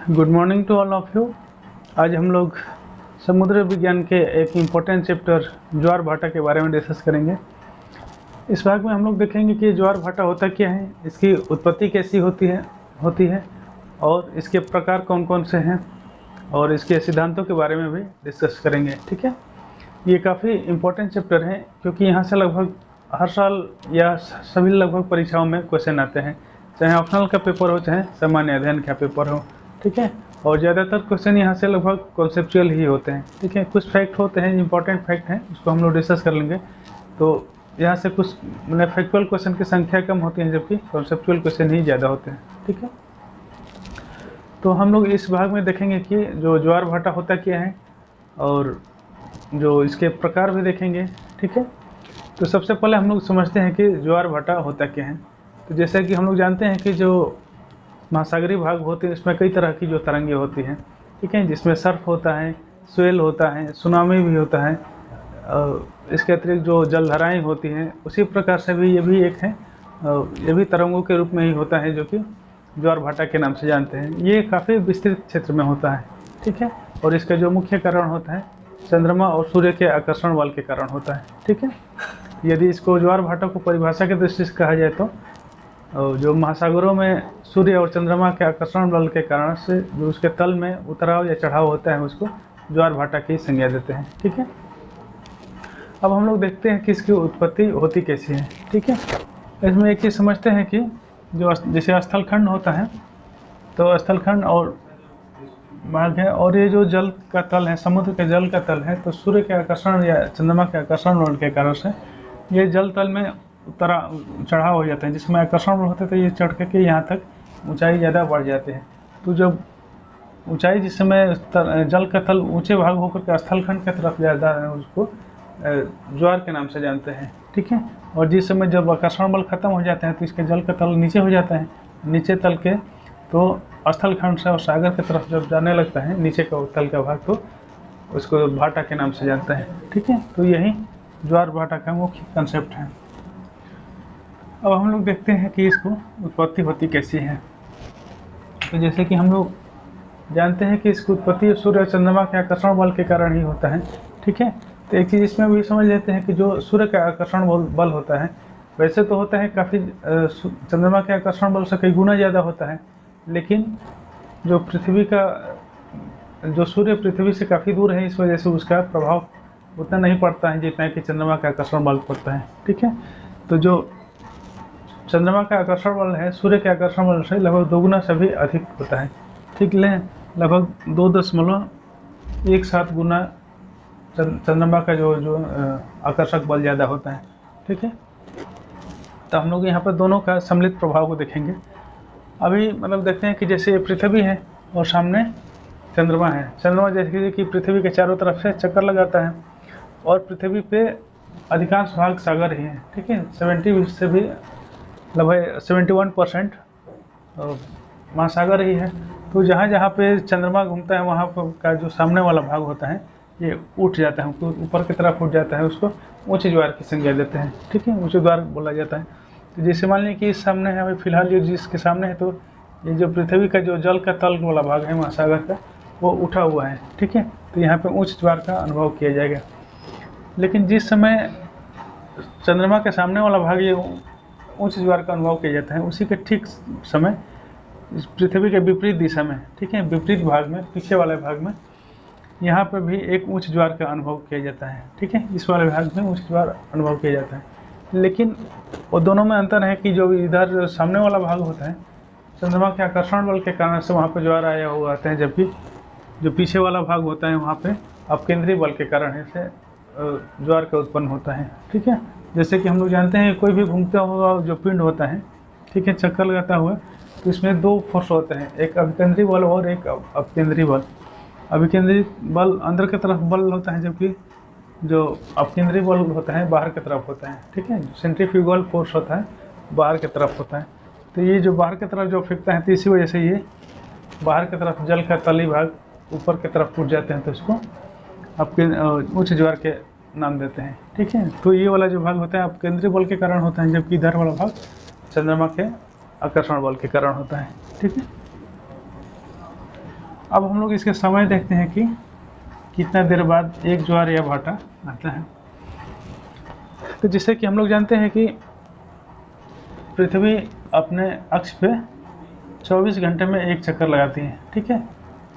Good morning to all of you. आज हम लोग समुद्र विज्ञान के एक इम्पोर्टेंट चैप्टर ज्वार भाटा के बारे में डिस्कस करेंगे। इस भाग में हम लोग देखेंगे कि ज्वार भाटा होता क्या है, इसकी उत्पत्ति कैसी होती है और इसके प्रकार कौन कौन से हैं और इसके सिद्धांतों के बारे में भी डिस्कस करेंगे। ठीक है, ये काफ़ी इम्पोर्टेंट चैप्टर है क्योंकि यहाँ से लगभग हर साल या सभी लगभग परीक्षाओं में क्वेश्चन आते हैं, चाहे ऑप्शनल का पेपर हो चाहे सामान्य अध्ययन का पेपर हो। ठीक है, और ज़्यादातर क्वेश्चन यहाँ से लगभग कॉन्सेप्चुअल ही होते हैं। ठीक है, कुछ फैक्ट होते हैं, इंपॉर्टेंट फैक्ट हैं, उसको हम लोग डिस्कस कर लेंगे। तो यहाँ से कुछ मतलब फैक्चुअल क्वेश्चन की संख्या कम होती है जबकि कॉन्सेप्चुअल क्वेश्चन ही ज़्यादा होते हैं। ठीक है, तो हम लोग इस भाग में देखेंगे कि जो ज्वार भाटा होता क्या है और जो इसके प्रकार भी देखेंगे। ठीक है, तो सबसे पहले हम लोग समझते हैं कि ज्वार भाटा होता क्या है। तो जैसा कि हम लोग जानते हैं कि जो महासागरीय भाग होते हैं इसमें कई तरह की जो तरंगे होती हैं। ठीक है, जिसमें सर्फ होता है, स्वेल होता है, सुनामी भी होता है, इसके अतिरिक्त जो जलधाराएँ होती हैं उसी प्रकार से भी ये भी एक है, ये भी तरंगों के रूप में ही होता है जो कि ज्वार भाटा के नाम से जानते हैं। ये काफ़ी विस्तृत क्षेत्र में होता है। ठीक है, और इसका जो मुख्य कारण होता है चंद्रमा और सूर्य के आकर्षण बल के कारण होता है। ठीक है, यदि इसको ज्वार भाटा को परिभाषा की दृष्टि से कहा जाए तो जो महासागरों में सूर्य और चंद्रमा के आकर्षण बल के कारण से जो उसके तल में उतराव या चढ़ाव होता है उसको ज्वार भाटा की संज्ञा देते हैं। ठीक है, अब हम लोग देखते हैं कि इसकी उत्पत्ति होती कैसी है। ठीक है, इसमें एक चीज़ समझते हैं कि जो जैसे स्थलखंड होता है तो स्थलखंड और भाग है, और ये जो जल का तल है, समुद्र के जल का तल है, तो सूर्य के आकर्षण या चंद्रमा के आकर्षण बल के कारण से ये जल तल में चढ़ाव हो जाते हैं। जिसमें आकर्षण बल होते तो ये चढ़ के यहाँ तक ऊंचाई ज़्यादा बढ़ जाती है। तो जब ऊंचाई जिस समय जल का तल ऊंचे भाग होकर के स्थलखंड की तरफ ज़्यादा है उसको ज्वार के नाम से जानते हैं। ठीक है, और जिस समय जब आकर्षण बल खत्म हो जाते हैं तो इसके जल का तल नीचे हो जाता है, नीचे तल के तो स्थलखंड से और सागर की तरफ जब जाने लगता है नीचे का तल का भाग तो उसको भाटा के नाम से जानते हैं। ठीक है, तो यही ज्वार भाटा का मुख्य कंसेप्ट है। अब हम लोग देखते हैं कि इसको उत्पत्ति होती कैसी है। तो जैसे कि हम लोग जानते हैं कि इसकी उत्पत्ति सूर्य और चंद्रमा के आकर्षण बल के कारण ही होता है। ठीक है, तो एक चीज़ इसमें भी समझ लेते हैं कि जो सूर्य का आकर्षण बल होता है वैसे तो होता है काफ़ी चंद्रमा के आकर्षण बल से कई गुना ज़्यादा होता है, लेकिन जो पृथ्वी का जो सूर्य पृथ्वी से काफ़ी दूर है इस वजह से उसका प्रभाव उतना नहीं पड़ता है जितना कि चंद्रमा का आकर्षण बल पड़ता है। ठीक है, तो जो चंद्रमा का आकर्षण बल है सूर्य के आकर्षण बल से लगभग 2 गुना से भी अधिक होता है। ठीक है, लगभग 2.17 गुना चंद्रमा का जो आकर्षक बल ज़्यादा होता है। ठीक है, तो हम लोग यहाँ पर दोनों का सम्मिलित प्रभाव को देखेंगे। अभी मतलब देखते हैं कि जैसे पृथ्वी है और सामने चंद्रमा है। चंद्रमा जैसे कि पृथ्वी के चारों तरफ से चक्कर लगाता है और पृथ्वी पे अधिकांश भाग सागर ही है। ठीक है, 70 से भी लगभग 71% महासागर ही है। तो जहाँ जहाँ पे चंद्रमा घूमता है वहाँ पर का जो सामने वाला भाग होता है ये उठ जाता है, ऊपर की तरफ उठ जाता है, उसको ऊंचे ज्वार की संज्ञा देते हैं। ठीक है, ऊंचे ज्वार बोला जाता है। तो जैसे मान लीजिए कि इस सामने है, अभी फिलहाल ये जिसके सामने है, तो ये जो पृथ्वी का जो जल का तल वाला भाग है महासागर का वो उठा हुआ है। ठीक है, तो यहाँ पे उच्च ज्वार का अनुभव किया जाएगा। लेकिन जिस समय चंद्रमा के सामने वाला भाग ये उच्च ज्वार का अनुभव किया जाता है उसी के ठीक समय पृथ्वी के विपरीत दिशा में, ठीक है, विपरीत भाग में, पीछे वाले भाग में यहाँ पर भी एक उच्च ज्वार का अनुभव किया जाता है। ठीक है, इस वाले भाग में उच्च ज्वार अनुभव किया जाता है। लेकिन वो दोनों में अंतर है कि जो इधर सामने वाला भाग होता है चंद्रमा के आकर्षण बल के कारण से वहाँ पर ज्वार आया हुआ आते हैं, जबकि जो पीछे वाला भाग होता है वहाँ पे अपकेंद्रीय बल के कारण से ज्वार का उत्पन्न होता है। ठीक है, जैसे कि हम लोग जानते हैं कोई भी घूमता हुआ जो पिंड होता है, ठीक है, चक्कर लगाता हुआ, तो इसमें 2 फोर्स होते हैं, एक अभिकेंद्रीय बल और एक अपकेंद्रीय बल। अभिकेंद्रीय बल अंदर की तरफ बल होता है जबकि जो अपकेंद्रीय बल होता है बाहर की तरफ होता है। ठीक है, सेंट्रीफ्यूगल फोर्स होता है बाहर की तरफ होता है। तो ये जो बाहर की तरफ जो फेंकता है तो इसी वजह से ये बाहर की तरफ जल का तली भाग ऊपर की तरफ उठ जाते हैं, तो इसको आपके उच्च ज्वार के नाम देते हैं। ठीक है, तो ये वाला जो भाग होता है अपकेंद्रीय बल के कारण होता है, जबकि इधर वाला भाग चंद्रमा के आकर्षण बल के कारण होता है। ठीक है, अब हम लोग इसके समय देखते हैं कि कितना देर बाद एक ज्वार या भाटा आता है। तो जिससे कि हम लोग जानते हैं कि पृथ्वी अपने अक्ष पे 24 घंटे में एक चक्कर लगाती है, ठीक है।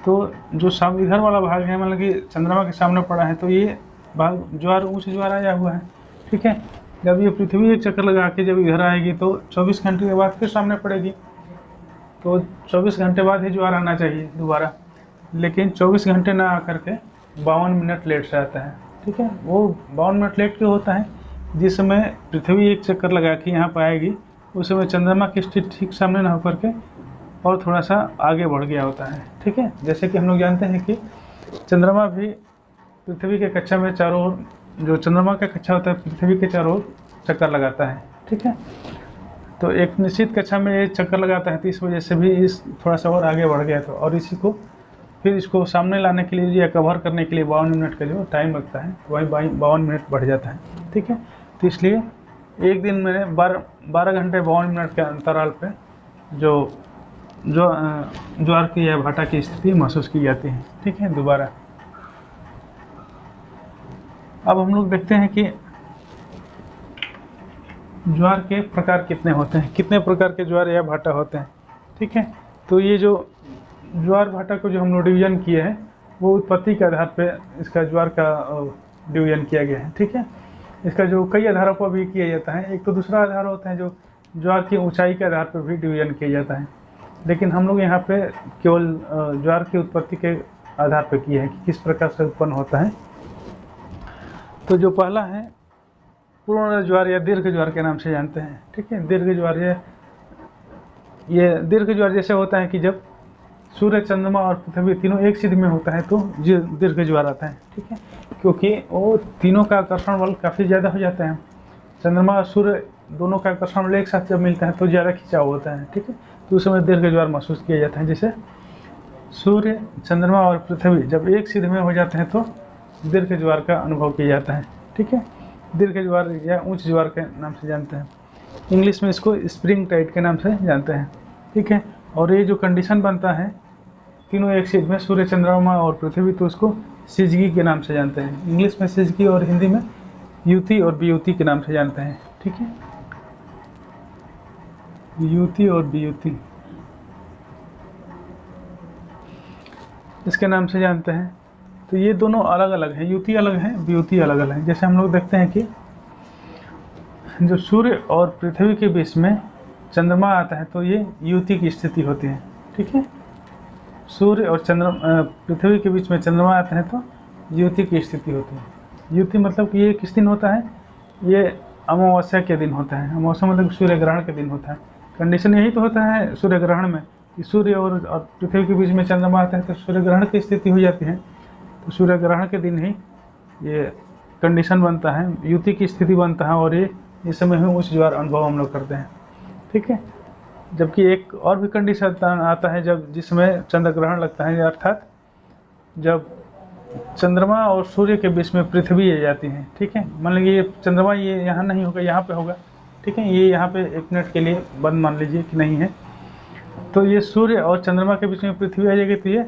तो जो इधर वाला भाग है, मतलब कि चंद्रमा के सामने पड़ा है, तो ये भाग ज्वार उच्च ज्वार आया हुआ है, ठीक है। जब ये पृथ्वी एक चक्कर लगा के जब इधर आएगी तो 24 घंटे के बाद फिर सामने पड़ेगी, तो 24 घंटे बाद ही ज्वार आना चाहिए दोबारा, लेकिन 24 घंटे ना आकर के 52 मिनट लेट से आता है, ठीक है। वो 52 मिनट लेट क्यों होता है? जिस समय पृथ्वी एक चक्कर लगा के यहाँ पर आएगी उस समय चंद्रमा की स्थिति ठीक सामने ना होकर के और थोड़ा सा आगे बढ़ गया होता है, ठीक है। जैसे कि हम लोग जानते हैं कि चंद्रमा भी पृथ्वी के कक्षा में चारों ओर, जो चंद्रमा का कक्षा होता है पृथ्वी के चारों ओर चक्कर लगाता है, ठीक है। तो एक निश्चित कक्षा में ये चक्कर लगाता है, तो इस वजह से भी इस थोड़ा सा और आगे बढ़ गया था, और इसी को फिर इसको सामने लाने के लिए या कवर करने के लिए 52 मिनट का जो टाइम लगता है वही 52 मिनट बढ़ जाता है, ठीक है। तो इसलिए एक दिन में 12 घंटे 52 मिनट के अंतराल पे जो ज्वार की या भाटा की स्थिति महसूस की जाती है, ठीक है। दोबारा अब हम लोग देखते हैं कि ज्वार के प्रकार कितने होते हैं, कितने प्रकार के ज्वार या भाटा होते हैं, ठीक है। तो ये जो ज्वार भाटा को जो हम लोग डिवीजन किए हैं वो उत्पत्ति के आधार पे इसका ज्वार का डिवीजन किया गया है, ठीक है। इसका जो कई आधारों पर भी किया जाता है, एक तो दूसरा आधार होता है जो ज्वार की ऊंचाई के आधार पर भी डिवीजन किया जाता है, लेकिन हम लोग यहाँ पे केवल ज्वार की उत्पत्ति के आधार पर किए हैं कि किस प्रकार से उत्पन्न होता है। तो जो पहला है पूर्ण ज्वार या दीर्घ ज्वार के नाम से जानते हैं, ठीक है। दीर्घ ज्वार ये दीर्घ ज्वार जैसे होता है कि जब सूर्य चंद्रमा और पृथ्वी तीनों एक सिद्ध में होता है तो दीर्घ ज्वार आता है, ठीक है। क्योंकि वो तीनों का आकर्षण बल काफ़ी ज़्यादा हो जाता है, चंद्रमा और सूर्य दोनों का आकर्षण बल एक साथ जब मिलता है तो ज़्यादा खिंचाव होता है, ठीक है। तो उस समय दीर्घ ज्वार महसूस किया जाता है। जैसे सूर्य चंद्रमा और पृथ्वी जब एक सिद्ध में हो जाते हैं तो दीर्घ ज्वार का अनुभव किया जाता है, ठीक है। दीर्घ ज्वार या उच्च ज्वार के नाम से जानते हैं, इंग्लिश में इसको स्प्रिंग टाइड के नाम से जानते हैं, ठीक है। और ये जो कंडीशन बनता है तीनों एक सिद्ध में सूर्य चंद्रमा और पृथ्वी, तो उसको सिजगी के नाम से जानते हैं, इंग्लिश में सिजगी और हिंदी में युति और वियुति के नाम से जानते हैं, ठीक है। युति और वियुति इसके नाम से जानते हैं। तो ये दोनों अलग अलग हैं, युति अलग है, वियुति अलग अलग है। जैसे हम लोग देखते हैं कि जो सूर्य और पृथ्वी के बीच में चंद्रमा आता है तो ये युति की स्थिति होती है, ठीक है। सूर्य और पृथ्वी के बीच में चंद्रमा आता है तो युति की स्थिति होती है। युति मतलब कि ये किस दिन होता है? ये अमावस्या के दिन होता है। अमावस्या मतलब सूर्य ग्रहण के दिन होता है। कंडीशन यही तो होता है सूर्य ग्रहण में कि सूर्य और पृथ्वी के बीच में चंद्रमा आता है तो सूर्य ग्रहण की स्थिति हो जाती है। तो सूर्य ग्रहण के दिन ही ये कंडीशन बनता है, युति की स्थिति बनता है, और ये इस समय ही उच्च ज्वार अनुभव हम लोग करते हैं, ठीक है। जबकि एक और भी कंडीशन आता है जब जिसमें चंद्र ग्रहण लगता है, अर्थात जब चंद्रमा और सूर्य के बीच में पृथ्वी आ जाती है, ठीक है। मान लीजिए ये चंद्रमा ये यहाँ नहीं होगा, यहाँ पे होगा, ठीक है। ये यहाँ पे 1 मिनट के लिए बंद मान लीजिए कि नहीं है, तो ये सूर्य और चंद्रमा के बीच में पृथ्वी आ जाएगी तो ये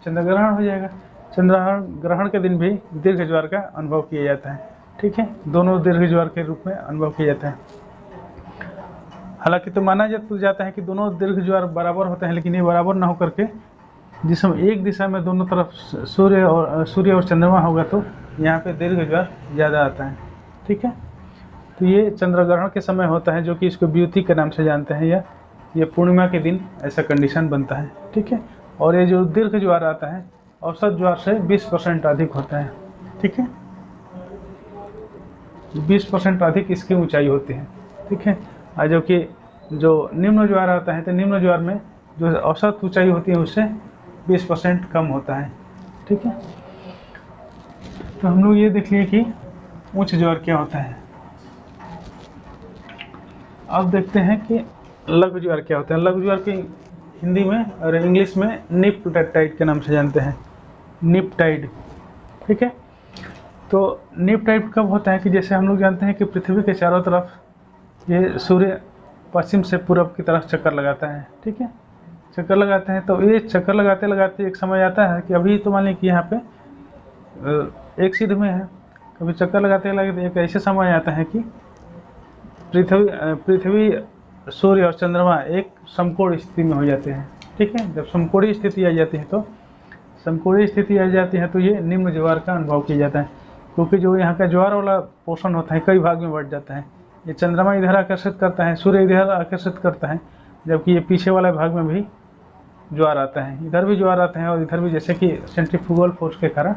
चंद्र ग्रहण हो जाएगा। चंद्र ग्रहण के दिन भी दीर्घ ज्वार का अनुभव किया जाता है, ठीक है। दोनों दीर्घ ज्वार के रूप में अनुभव किया जाता है। हालांकि तो माना जाता है कि दोनों दीर्घ ज्वार बराबर होते हैं, लेकिन ये बराबर ना होकर के जिसमें एक दिशा में दोनों तरफ सूर्य और चंद्रमा होगा तो यहाँ पे दीर्घ ज्वार ज़्यादा आता है, ठीक है। तो ये चंद्र ग्रहण के समय होता है, जो कि इसको वियुति के नाम से जानते हैं, या ये पूर्णिमा के दिन ऐसा कंडीशन बनता है, ठीक है। और ये जो दीर्घ ज्वार आता है औसत ज्वार से 20% अधिक होता है, ठीक है। 20% अधिक इसकी ऊंचाई होती है, ठीक है। और जबकि जो निम्न ज्वार आता है तो निम्न ज्वार में जो औसत ऊंचाई होती है उससे 20% कम होता है, ठीक है। तो हम लोग ये देख लिए कि उच्च ज्वार क्या होता है। अब देखते हैं कि लघु ज्वार क्या होता है। लघु ज्वार की हिंदी में और इंग्लिश में निप टाइड के नाम से जानते हैं, निप टाइड, ठीक है। तो निप टाइड कब होता है कि जैसे हम लोग जानते हैं कि पृथ्वी के चारों तरफ ये सूर्य पश्चिम से पूरब की तरफ चक्कर लगाता है, ठीक है। चक्कर लगाते हैं, तो ये चक्कर लगाते लगाते एक समय आता है कि अभी तो मान लीजिए कि यहाँ पे एक सिद्ध में है, कभी चक्कर लगाते लगाते एक ऐसे समय आता है कि पृथ्वी सूर्य और चंद्रमा एक समकोण स्थिति में हो जाते हैं। ठीक है, जब समकोणीय स्थिति आ जाती है तो समकोणीय स्थिति आ जाती है तो ये निम्न ज्वार का अनुभव किया जाता है, क्योंकि जो यहाँ का ज्वार वाला पोर्शन होता है कई भाग में बढ़ जाता है। ये चंद्रमा इधर आकर्षित करता है, सूर्य इधर आकर्षित करता है, जबकि ये पीछे वाले भाग में भी ज्वार आता है, इधर भी ज्वार आते हैं और इधर भी, जैसे कि सेंट्रीफ्यूगल फोर्स के कारण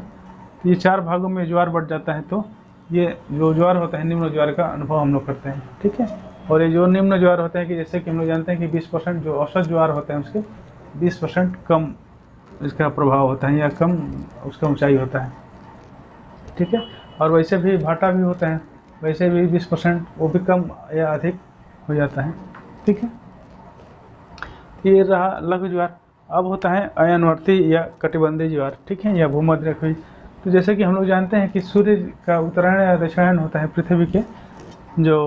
ये 4 भागों में ज्वार बढ़ जाता है। तो ये जो ज्वार होता है निम्न ज्वार का अनुभव हम लोग करते हैं। ठीक है, और ये जो निम्न ज्वार होता है कि जैसे कि हम लोग जानते हैं कि 20% जो औसत ज्वार होते हैं उसके 20% कम इसका प्रभाव होता है या कम उसका ऊंचाई होता है। ठीक है, और वैसे भी भाटा भी होता है, वैसे भी 20% वो भी कम या अधिक हो जाता है। ठीक है, ये रहा लघु ज्वार। अब होता है अयनवर्ती या कटिबंधीय ज्वार। ठीक है, या भूमध्य रेखीय। तो जैसे कि हम लोग जानते हैं कि सूर्य का उत्तरायण या दक्षिणायन होता है पृथ्वी के जो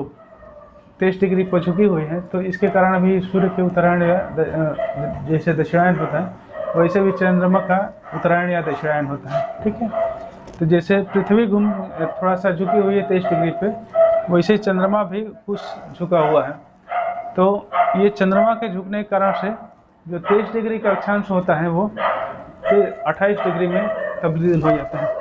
23 डिग्री पर झुकी हुई है, तो इसके कारण भी सूर्य के उत्तरायण या जैसे दक्षिणायन होता है वैसे भी चंद्रमा का उत्तरायण या दक्षिणायन होता है। ठीक है, तो जैसे पृथ्वी थोड़ा सा झुकी हुई है 23 डिग्री पे, वैसे ही चंद्रमा भी कुछ झुका हुआ है। तो ये चंद्रमा के झुकने के कारण से जो 23 डिग्री का अक्षांश होता है वो 28 डिग्री में तब्दील हो जाता है।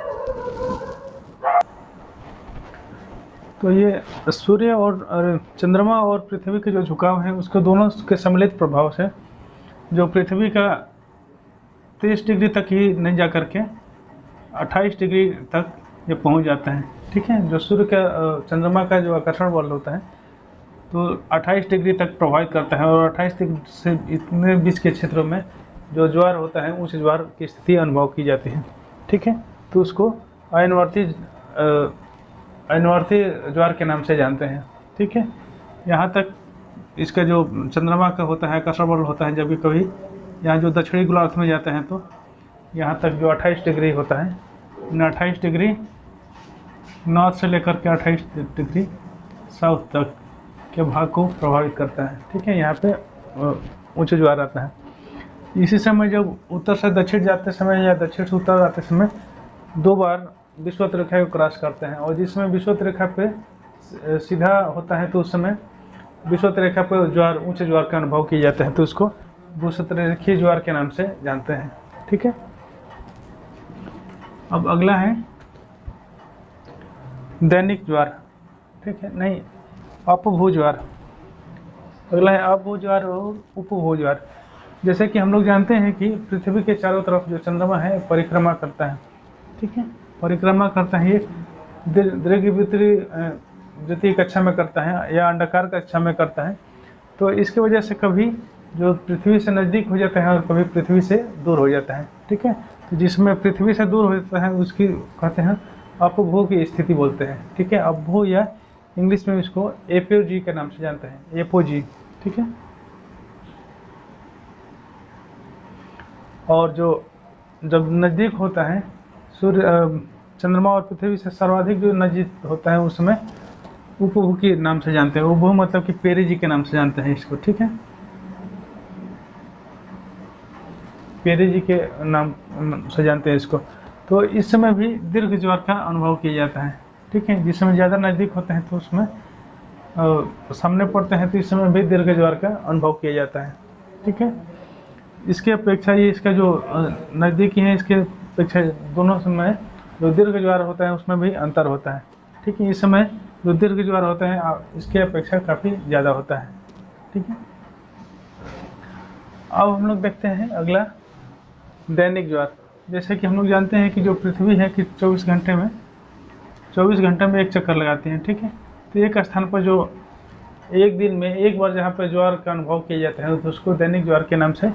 तो ये सूर्य और चंद्रमा और पृथ्वी के जो झुकाव है उसके दोनों के सम्मिलित प्रभाव से जो पृथ्वी का 23 डिग्री तक ही नहीं जा करके 28 डिग्री तक ये पहुंच जाता है। ठीक है, जो सूर्य का चंद्रमा का जो आकर्षण बल होता है तो 28 डिग्री तक प्रभावित करता है, और 28 डिग्री से इतने बीच के क्षेत्रों में जो ज्वार होता है उस ज्वार की स्थिति अनुभव की जाती है। ठीक है, तो उसको अयनवर्ती ज्वार के नाम से जानते हैं। ठीक है, यहाँ तक इसका जो चंद्रमा का होता है आकर्षण बल होता है, जब भी कभी यहाँ जो दक्षिणी गोलार्ध में जाते हैं तो यहाँ तक जो 28 डिग्री होता है, 28 डिग्री नॉर्थ से लेकर के 28 डिग्री साउथ तक के भाग को प्रभावित करता है। ठीक है, यहाँ पे ऊंचे ज्वार आता है। इसी समय जब उत्तर से दक्षिण जाते समय या दक्षिण से उत्तर जाते समय 2 बार विषुवत रेखा को क्रॉस करते हैं, और जिस समय विषुवत रेखा पे सीधा होता है तो उस समय विषुवत रेखा पर ज्वार ऊंचे ज्वार का अनुभव किया जाता है, तो उसको भूसतरेखीय ज्वार के नाम से जानते हैं। ठीक है, अब अगला है दैनिक ज्वार। ठीक है, नहीं, अपभू ज्वार। अगला है अपभू ज्वार और उपभू ज्वार। जैसे कि हम लोग जानते हैं कि पृथ्वी के चारों तरफ जो चंद्रमा है परिक्रमा करता है। ठीक है, परिक्रमा करता है, ये द्वितीय कक्षा में करता है या अंडाकार कक्षा में करता है। तो इसकी वजह से कभी जो पृथ्वी से नज़दीक हो जाता है और कभी पृथ्वी से दूर हो जाता है। ठीक है, तो जिसमें पृथ्वी से दूर हो जाता है उसकी कहते हैं अपभू की स्थिति बोलते हैं। ठीक है, अपभू या इंग्लिश में इसको एपोजी के नाम से जानते हैं, एपोजी। ठीक है, और जो जब नज़दीक होता है सूर्य चंद्रमा और पृथ्वी से सर्वाधिक जो नज़दीक होता है उस समय उपभू के नाम से जानते हैं। उपभू मतलब कि पेरिजी के नाम से जानते हैं इसको। ठीक है, पेरिजी के नाम से जानते हैं इसको। तो इस समय भी दीर्घ ज्वार का अनुभव किया जाता है। ठीक है, जिस समय ज़्यादा नज़दीक होते हैं तो उसमें सामने पड़ते हैं तो इस समय भी दीर्घ ज्वार का अनुभव किया जाता है। ठीक है, इसके अपेक्षा ये इसका जो नज़दीकी है इसके अपेक्षा दोनों समय जो दीर्घ ज्वार होता है उसमें भी अंतर होता है। ठीक है, इस समय जो दीर्घ ज्वार होता है इसके अपेक्षा काफ़ी ज़्यादा होता है। ठीक है, अब हम लोग देखते हैं अगला दैनिक ज्वार। जैसे कि हम लोग जानते हैं कि जो पृथ्वी है कि 24 घंटे में एक चक्कर लगाती है। ठीक है, तो एक स्थान पर जो एक दिन में एक बार जहाँ पर ज्वार का अनुभव किया जाता है तो उसको दैनिक ज्वार के नाम से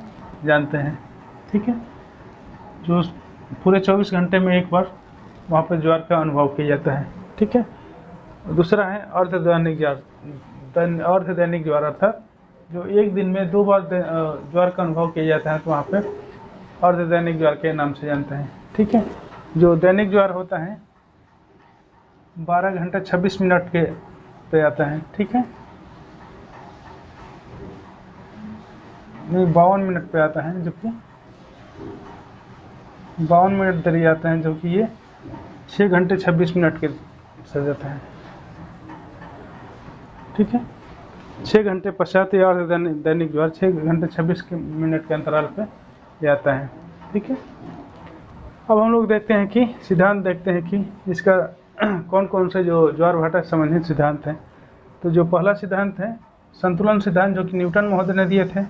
जानते हैं। ठीक है, जो पूरे 24 घंटे में एक बार वहाँ पर ज्वार का अनुभव किया जाता है। ठीक है, दूसरा है अर्धदैनिक ज्वार अर्थात जो एक दिन में 2 बार ज्वार का अनुभव किया जाता है तो वहाँ पे अर्धदैनिक ज्वार के नाम से जानते हैं। ठीक है, जो दैनिक ज्वार होता है 12 घंटा 26 मिनट के पे आता है। ठीक है, नहीं 52 मिनट पे आता है, जबकि 52 मिनट देरी आता है, जबकि ये 6 घंटे 26 मिनट के सर जाता है। ठीक है, 6 घंटे पश्चात ये अर्ध दैनिक ज्वार 6 घंटे 26 मिनट के अंतराल पे ये आता है। ठीक है, अब हम लोग देखते हैं कि सिद्धांत देखते हैं कि इसका कौन कौन से जो ज्वार भाटा से संबंधित सिद्धांत हैं। तो जो पहला सिद्धांत है संतुलन सिद्धांत, जो कि न्यूटन महोदय ने दिए थे।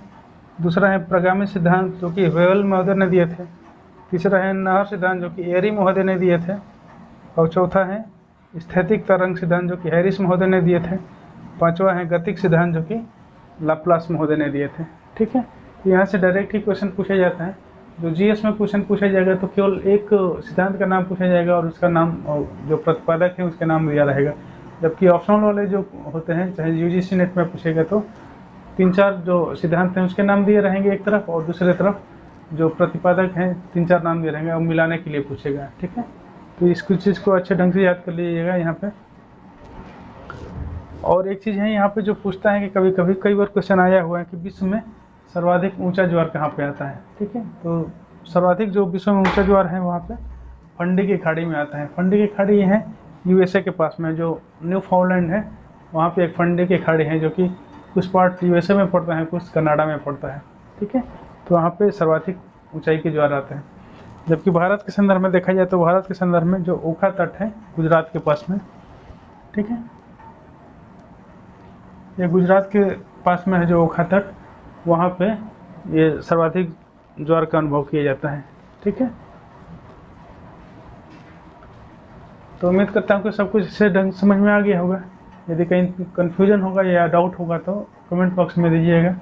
दूसरा है प्रगामी सिद्धांत, जो कि वेयल महोदय ने दिए थे। तीसरा है नहर सिद्धांत, जो कि एरी महोदय ने दिए थे। और चौथा है स्थैतिक तरंग सिद्धांत, जो कि हैरिस महोदय ने दिए थे। पांचवा है गतिक सिद्धांत, जो कि लाप्लास महोदय ने दिए थे। ठीक है, यहाँ से डायरेक्ट ही क्वेश्चन पूछा जाता है। जो जीएस में क्वेश्चन पूछा जाएगा तो केवल एक सिद्धांत का नाम पूछा जाएगा और उसका नाम और जो प्रतिपादक है उसका नाम दिया रहेगा। जबकि ऑप्शनल वाले जो होते हैं, चाहे यूजीसी नेट में पूछेगा तो 3-4 जो सिद्धांत हैं उसके नाम दिए रहेंगे एक तरफ, और दूसरे तरफ जो प्रतिपादक हैं 3-4 नाम दिए रहेंगे और मिलाने के लिए पूछेगा। ठीक है, तो इस कुछ चीज़ को अच्छे ढंग से याद कर लीजिएगा यहाँ पे। और एक चीज़ है यहाँ पे जो पूछता है कि कई बार क्वेश्चन आया हुआ है कि विश्व में सर्वाधिक ऊंचा ज्वार कहाँ पे आता है। ठीक है, तो सर्वाधिक जो विश्व में ऊंचा ज्वार है वहाँ पे फंडी की खाड़ी में आता है। फंडी की खाड़ी है यूएसए के पास में, जो न्यू फाउंडलैंड है वहाँ पे एक फंडी की खाड़ी है, जो कि कुछ पार्ट यूएसए में पड़ता है, कुछ कनाडा में पड़ता है। ठीक है, तो वहाँ पे सर्वाधिक ऊंचाई के ज्वार आते हैं। जबकि भारत के संदर्भ में देखा जाए तो भारत के संदर्भ में जो ओखा तट है गुजरात के पास में, ठीक है, ये गुजरात के पास में है जो ओखा तट, वहाँ पे ये सर्वाधिक ज्वार का अनुभव किया जाता है। ठीक है, तो उम्मीद करता हूँ कि सब कुछ इससे ढंग समझ में आ गया होगा। यदि कहीं कन्फ्यूजन होगा या डाउट होगा तो कमेंट बॉक्स में दीजिएगा,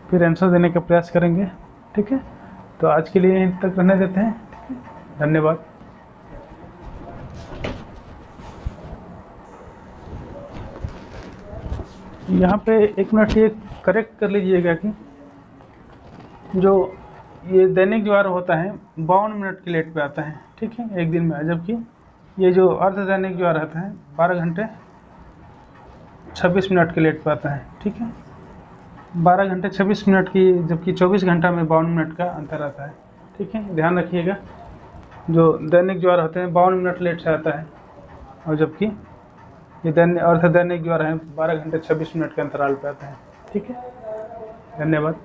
फिर आंसर देने का प्रयास करेंगे। ठीक है, तो आज के लिए यहीं तक रहने देते हैं। ठीक है, धन्यवाद। यहाँ पे 1 मिनट ये करेक्ट कर लीजिएगा कि जो ये दैनिक ज्वार होता है 52 मिनट के लेट पे आता है। ठीक है, एक दिन में, जबकि ये जो अर्ध दैनिक ज्वार रहता है 12 घंटे 26 मिनट के लेट पे आता है। ठीक है, 12 घंटे 26 मिनट की, जबकि 24 घंटा में 52 मिनट का अंतर आता है। ठीक है, ध्यान रखिएगा, जो दैनिक ज्वार होते हैं 52 मिनट लेट से आता है, और जबकि ये अर्ध दैनिक ज्वार है 12 घंटे 26 मिनट के अंतराल पे आता है। ठीक है, धन्यवाद।